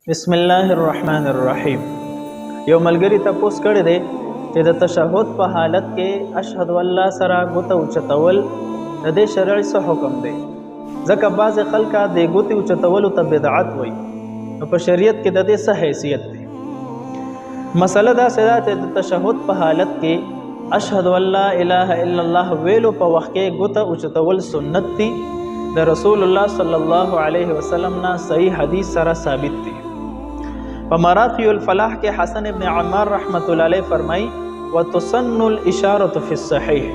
بسم الله الرحمن الرحیم. یو ملګری تپوس کړی دی چې د تشهد په حالت کې اشهد والله سره ګوته اوچتول د دې شرعي څه حکم دی؟ ځکه بعض خلک د ګوتې اوچتولو ته بدعت وایي، نو په شریعت کې د دې څه حیثیت دی؟ مسله داسې ده چې د تشهد په حالت کې اشهد والله اله الا الله ویلو په وخت کې ګوته اوچتول سنت دی، د رسول الله صلی الله علیه وسلم نه صحیح حدیث سره ثابت دی. په مراقی الفلاح کې حسن ابن عمار رحمت الله علیه فرمای وتسن الاشاره فی الصحیح،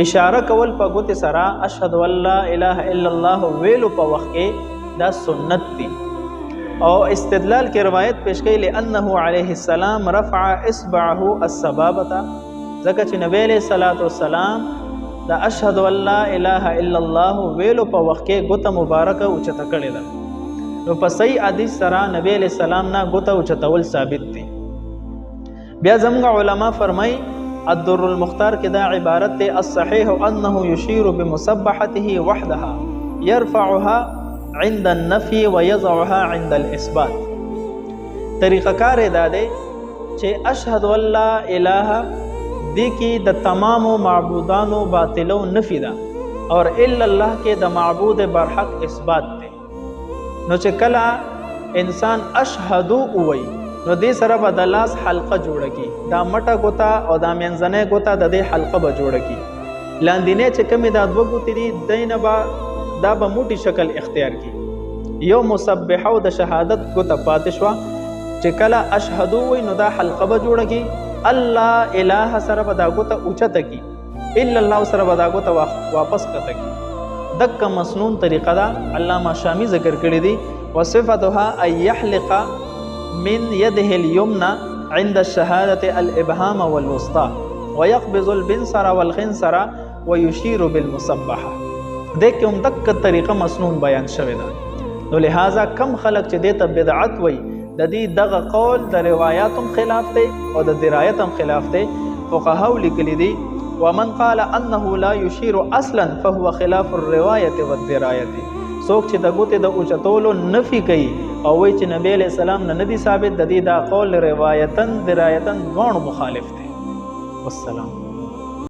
اشاره کول په ګوتې سره اشهد والله اله الا الله ویلو په وخت کې دا سنت دی. او استدلال کې روایت پیش کړي لانه علیه السلام رفع اصبعه السبابه، ځکه چې نبی علیہ الصلوۃ والسلام دا اشهد والله اله الا الله ویلو په وخت کې ګوته مبارکه اوچته کړې ده، نو په صحیح حدیث سره نبی علیہ السلام نه ګوته اوچتول ثابت دي. بیا زموږ علما فرمای الدر المختار کې دا عبارت دی الصحیح انه یشیر بمسبحته وحدها يرفعها عند النفي ويضعها عند الاثبات. طریقه کار دا دی چې اشهد والله اله دی کې د تمام معبودانو باطلو نفی ده، اور الا الله کې د معبود برحق اثبات دی. نو چې کله انسان اشهدو وای نو دې سره به د لاس حلقه جوړه کی، دا مټه ګوته او دا منځنۍ ګوته د دې حلقه به جوړه کی، لاندینۍ چې کمې دا دوه ګوتې دي دینه به دا به موټی شکل اختیار کی. یو مسبحه او د شهادت ګوته پاتې شوه، چې کله اشهدو وای نو دا حلقه به جوړه کی، الله اله سره به دا ګوته اوچته کی، الا الله سره به دا ګوته واپس کته کی. دک مسنون طریقه دا علامه شامی ذکر کړی دی وصفتها ان يحلق من يده اليمنى عند الشهاده الابهام والوسطى ويقبض البنصر والخنصر ويشير بالمسبحه. دغه هم دک طریقه مسنون بیان شوی دا. نو لہذا کم خلق چې دې ته بدعت وای د دې دغه قول د روایتم خلاف دی او د درایتم خلاف دی. فقهاو لیکلی دی ومن قال انه لا يشير اصلا فهو خلاف الروايه والدرايه. څوک چې د ګوتې د اوچتولو نفي کوي او وایي چې نبی علیہ السلام نه ندي ثابت، د دې دا قول روایتن درایتن دواړو مخالف دی. والسلام.